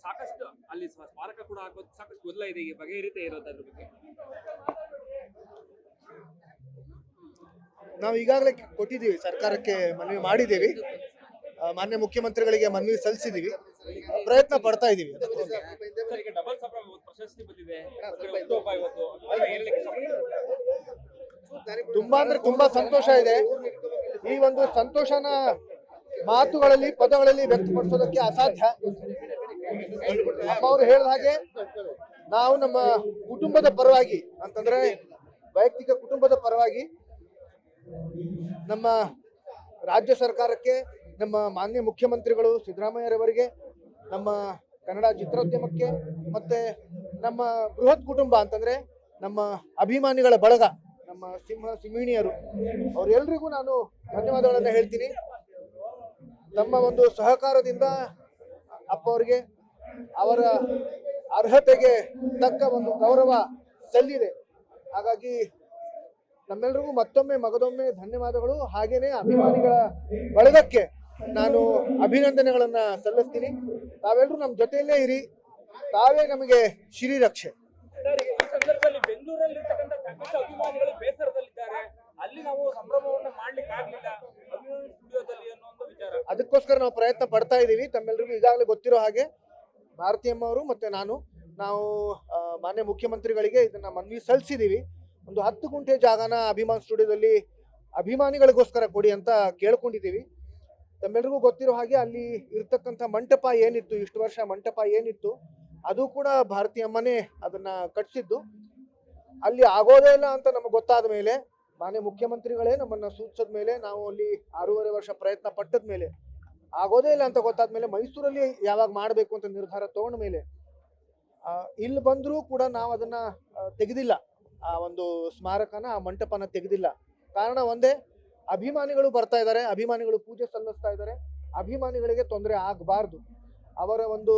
ಸಾಕಷ್ಟು ಅಲ್ಲಿ ಸ್ಮಾರಕ ಕೂಡ ಹಾಕೋದು ಸಾಕಷ್ಟು ಗೊಂದಲ ಇದೆ, ಈ ಬಗೆಹರಿತೆ ಇರೋದು ಅದ್ರ ಬಗ್ಗೆ. ನಾವು ಈಗಾಗಲೇ ಕೊಟ್ಟಿದ್ದೀವಿ, ಸರ್ಕಾರಕ್ಕೆ ಮನವಿ ಮಾಡಿದ್ದೀವಿ, ಮಾನ್ಯ ಮುಖ್ಯಮಂತ್ರಿಗಳಿಗೆ ಮನವಿ ಸಲ್ಲಿಸಿದ್ದೀವಿ, ಪ್ರಯತ್ನ ಪಡ್ತಾ ಇದ್ದೀವಿ. ಸರ್, ಈಗ ಡಬಲ್ ಸಭಾ ಪ್ರಶಸ್ತಿ ಬಂದಿದೆ, ಹುಟ್ಟುಹಬ್ಬ ಇವತ್ತು, ಹೇಳಲಿಕ್ಕೆ ತುಂಬಾ ಅಂದ್ರೆ ತುಂಬಾ ಸಂತೋಷ ಇದೆ. ಈ ಒಂದು ಸಂತೋಷನ ಮಾತುಗಳಲ್ಲಿ ಪದಗಳಲ್ಲಿ ವ್ಯಕ್ತಪಡಿಸೋದಕ್ಕೆ ಅಸಾಧ್ಯ. ಅಪ್ಪ ಅವರು ಹೇಳಿದ ಹಾಗೆ ನಾವು ನಮ್ಮ ಕುಟುಂಬದ ಪರವಾಗಿ ಅಂತಂದ್ರೆ ವೈಯಕ್ತಿಕ ಕುಟುಂಬದ ಪರವಾಗಿ ನಮ್ಮ ರಾಜ್ಯ ಸರ್ಕಾರಕ್ಕೆ, ನಮ್ಮ ಮಾನ್ಯ ಮುಖ್ಯಮಂತ್ರಿಗಳು ಸಿದ್ದರಾಮಯ್ಯರವರಿಗೆ, ನಮ್ಮ ಕನ್ನಡ ಚಿತ್ರೋದ್ಯಮಕ್ಕೆ, ಮತ್ತೆ ನಮ್ಮ ಬೃಹತ್ ಕುಟುಂಬ ಅಂತಂದ್ರೆ ನಮ್ಮ ಅಭಿಮಾನಿಗಳ ಬಳಗ, ನಮ್ಮ ಸಿಂಹಿಣಿಯರು, ಅವರೆಲ್ಲರಿಗೂ ನಾನು ಧನ್ಯವಾದಗಳನ್ನು ಹೇಳ್ತೀನಿ. ತಮ್ಮ ಒಂದು ಸಹಕಾರದಿಂದ ಅಪ್ಪ ಅವರಿಗೆ ಅವರ ಅರ್ಹತೆಗೆ ತಕ್ಕ ಒಂದು ಗೌರವ ಸಲ್ಲಿದೆ. ಹಾಗಾಗಿ ನಮ್ಮೆಲ್ಲರಿಗೂ ಮತ್ತೊಮ್ಮೆ ಮಗದೊಮ್ಮೆ ಧನ್ಯವಾದಗಳು. ಹಾಗೇನೆ ಅಭಿಮಾನಿಗಳ ಬಳಗಕ್ಕೆ ನಾನು ಅಭಿನಂದನೆಗಳನ್ನ ಸಲ್ಲಿಸ್ತೀನಿ. ತಾವೆಲ್ಲರೂ ನಮ್ಮ ಜೊತೆಯಲ್ಲೇ ಇರಿ, ತಾವೇ ನಮಗೆ ಶ್ರೀರಕ್ಷೆ. ಈ ಸಂದರ್ಭದಲ್ಲಿ ಬೆಂಗಳೂರಲ್ಲಿರ್ತಕ್ಕಂಥ ಸಾಕಷ್ಟು ಅಭಿಮಾನಿಗಳು ಬೇಸರದಲ್ಲಿದ್ದಾರೆ, ಅಲ್ಲಿ ನಾವು ಸಂಭ್ರಮವನ್ನು ಮಾಡ್ಲಿಕ್ಕೆ ಆಗ್ಲಿಲ್ಲ ಅಭಿಮಾನಿ ಸ್ಟುಡಿಯೋದಲ್ಲಿ ಅನ್ನೋ ಒಂದು ವಿಚಾರ. ಅದಕ್ಕೋಸ್ಕರ ನಾವು ಪ್ರಯತ್ನ ಪಡ್ತಾ ಇದ್ದೀವಿ. ತಮ್ಮೆಲ್ಲರಿಗೂ ಈಗಾಗಲೇ ಗೊತ್ತಿರೋ ಹಾಗೆ ಭಾರತೀಯಮ್ಮ ಅವರು ಮತ್ತೆ ನಾವು ಮಾನ್ಯ ಮುಖ್ಯಮಂತ್ರಿಗಳಿಗೆ ಇದನ್ನ ಮನವಿ ಸಲ್ಲಿಸಿದ್ದೀವಿ. ಒಂದು 10 ಗುಂಟೆ ಜಾಗನ ಅಭಿಮಾನ್ ಸ್ಟುಡಿಯೋದಲ್ಲಿ ಅಭಿಮಾನಿಗಳಿಗೋಸ್ಕರ ಕೊಡಿ ಅಂತ ಕೇಳ್ಕೊಂಡಿದ್ದೀವಿ. ತಮ್ಮೆಲ್ಲರಿಗೂ ಗೊತ್ತಿರೋ ಹಾಗೆ ಅಲ್ಲಿ ಇರ್ತಕ್ಕಂಥ ಮಂಟಪ ಏನಿತ್ತು, ಇಷ್ಟು ವರ್ಷ ಮಂಟಪ ಏನಿತ್ತು, ಅದು ಕೂಡ ಭಾರತೀಯಮ್ಮನೇ ಅದನ್ನ ಕಟ್ಟಿಸಿದ್ದು. ಅಲ್ಲಿ ಆಗೋದೇ ಇಲ್ಲ ಅಂತ ನಮಗೆ ಗೊತ್ತಾದ ಮೇಲೆ, ಮಾನ್ಯ ಮುಖ್ಯಮಂತ್ರಿಗಳೇ ನಮ್ಮನ್ನ ಸೂಚಿಸಿದ ಮೇಲೆ, ನಾವು ಅಲ್ಲಿ 6.5 ವರ್ಷ ಪ್ರಯತ್ನ ಪಟ್ಟದ ಮೇಲೆ ಆಗೋದೇ ಇಲ್ಲ ಅಂತ ಗೊತ್ತಾದ ಮೇಲೆ, ಮೈಸೂರಲ್ಲಿ ಯಾವಾಗ ಮಾಡಬೇಕು ಅಂತ ನಿರ್ಧಾರ ತಗೊಂಡ ಮೇಲೆ ಇಲ್ಲಿ ಬಂದರೂ ಕೂಡ ನಾವು ಅದನ್ನ ತೆಗೆದಿಲ್ಲ. ಆ ಒಂದು ಸ್ಮಾರಕನ, ಆ ಮಂಟಪನ ತೆಗೆದಿಲ್ಲ. ಕಾರಣ ಒಂದೇ, ಅಭಿಮಾನಿಗಳು ಬರ್ತಾ ಇದ್ದಾರೆ, ಅಭಿಮಾನಿಗಳು ಪೂಜೆ ಸಲ್ಲಿಸ್ತಾ ಇದ್ದಾರೆ, ಅಭಿಮಾನಿಗಳಿಗೆ ತೊಂದರೆ ಆಗಬಾರ್ದು, ಅವರ ಒಂದು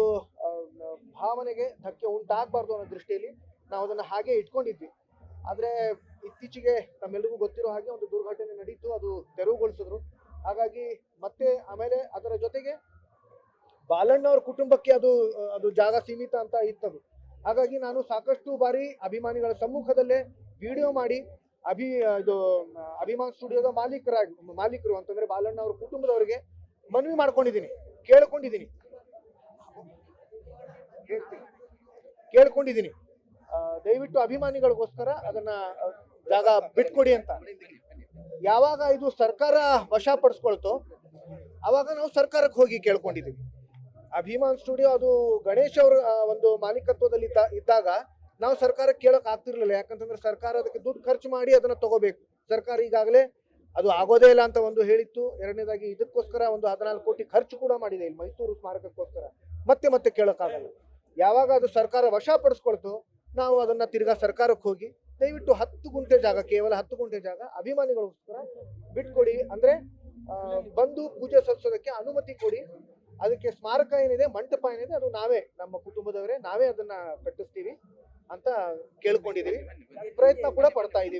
ಭಾವನೆಗೆ ಧಕ್ಕೆ ಉಂಟಾಗಬಾರ್ದು ಅನ್ನೋ ದೃಷ್ಟಿಯಲ್ಲಿ ನಾವು ಅದನ್ನ ಹಾಗೆ ಇಟ್ಕೊಂಡಿದ್ವಿ. ಆದ್ರೆ ಇತ್ತೀಚೆಗೆ ನಮ್ಮೆಲ್ಲರಿಗೂ ಗೊತ್ತಿರೋ ಹಾಗೆ ಒಂದು ದುರ್ಘಟನೆ ನಡೀತು, ಅದು ತೆರವುಗೊಳಿಸಿದ್ರು. ಹಾಗಾಗಿ ಮತ್ತೆ ಆಮೇಲೆ ಅದರ ಜೊತೆಗೆ ಬಾಲಣ್ಣವ್ರ ಕುಟುಂಬಕ್ಕೆ ಅದು ಜಾಗ ಸೀಮಿತ ಅಂತ ಇತ್ತದು. ಹಾಗಾಗಿ ನಾನು ಸಾಕಷ್ಟು ಬಾರಿ ಅಭಿಮಾನಿಗಳ ಸಮ್ಮುಖದಲ್ಲೇ ವಿಡಿಯೋ ಮಾಡಿ ಅಭಿಮಾನ್ ಸ್ಟುಡಿಯೋದ ಮಾಲೀಕರು ಅಂತಂದ್ರೆ ಬಾಲಣ್ಣ ಅವ್ರ ಕುಟುಂಬದವರಿಗೆ ಮನವಿ ಕೇಳ್ಕೊಂಡಿದ್ದೀನಿ, ದಯವಿಟ್ಟು ಅಭಿಮಾನಿಗಳಿಗೋಸ್ಕರ ಅದನ್ನ ಜಾಗ ಬಿಟ್ಕೊಡಿ ಅಂತ. ಯಾವಾಗ ಇದು ಸರ್ಕಾರ ವಶಪಡಿಸ್ಕೊಳ್ತೋ ಅವಾಗ ನಾವು ಸರ್ಕಾರಕ್ಕೆ ಹೋಗಿ ಕೇಳ್ಕೊಂಡಿದ್ದೀವಿ. ಅಭಿಮಾನ್ ಸ್ಟುಡಿಯೋ ಅದು ಗಣೇಶ್ ಅವರ ಒಂದು ಮಾಲೀಕತ್ವದಲ್ಲಿ ಇದ್ದಾಗ ನಾವು ಸರ್ಕಾರಕ್ಕೆ ಕೇಳಕ್ ಆಗ್ತಿರ್ಲಿಲ್ಲ. ಯಾಕಂತಂದ್ರೆ ಸರ್ಕಾರ ಅದಕ್ಕೆ ದುಡ್ಡು ಖರ್ಚು ಮಾಡಿ ಅದನ್ನ ತಗೋಬೇಕು. ಸರ್ಕಾರ ಈಗಾಗಲೇ ಅದು ಆಗೋದೇ ಇಲ್ಲ ಅಂತ ಒಂದು ಹೇಳಿತ್ತು. ಎರಡನೇದಾಗಿ ಇದಕ್ಕೋಸ್ಕರ ಒಂದು 14 ಕೋಟಿ ಖರ್ಚು ಕೂಡ ಮಾಡಿದೆ ಇಲ್ಲಿ ಮೈಸೂರು ಸ್ಮಾರಕಕ್ಕೋಸ್ಕರ. ಮತ್ತೆ ಕೇಳಕ್ಕಾಗಲ್ಲ. ಯಾವಾಗ ಅದು ಸರ್ಕಾರ ವಶಪಡಿಸ್ಕೊಳ್ತು ನಾವು ಅದನ್ನ ತಿರ್ಗಾ ಸರ್ಕಾರಕ್ಕೆ ಹೋಗಿ ದಯವಿಟ್ಟು 10 ಗುಂಟೆ ಜಾಗ, ಕೇವಲ 10 ಗುಂಟೆ ಜಾಗ ಅಭಿಮಾನಿಗಳಿಗೋಸ್ಕರ ಬಿಟ್ಕೊಡಿ, ಅಂದ್ರೆ ಬಂದು ಪೂಜೆ ಸಲ್ಲಿಸೋದಕ್ಕೆ ಅನುಮತಿ ಕೊಡಿ. ಅದಕ್ಕೆ ಸ್ಮಾರಕ ಏನಿದೆ, ಮಂಟಪ ಏನಿದೆ, ಅದು ನಾವೇ, ನಮ್ಮ ಕುಟುಂಬದವರೇ ನಾವೇ ಅದನ್ನ ಕಟ್ಟಿಸ್ತೀವಿ ಅಂತ ಕೇಳ್ಕೊಂಡಿದೀವಿ. ಪ್ರಯತ್ನ ಕೂಡ ಪಡ್ತಾ ಇದೀವಿ.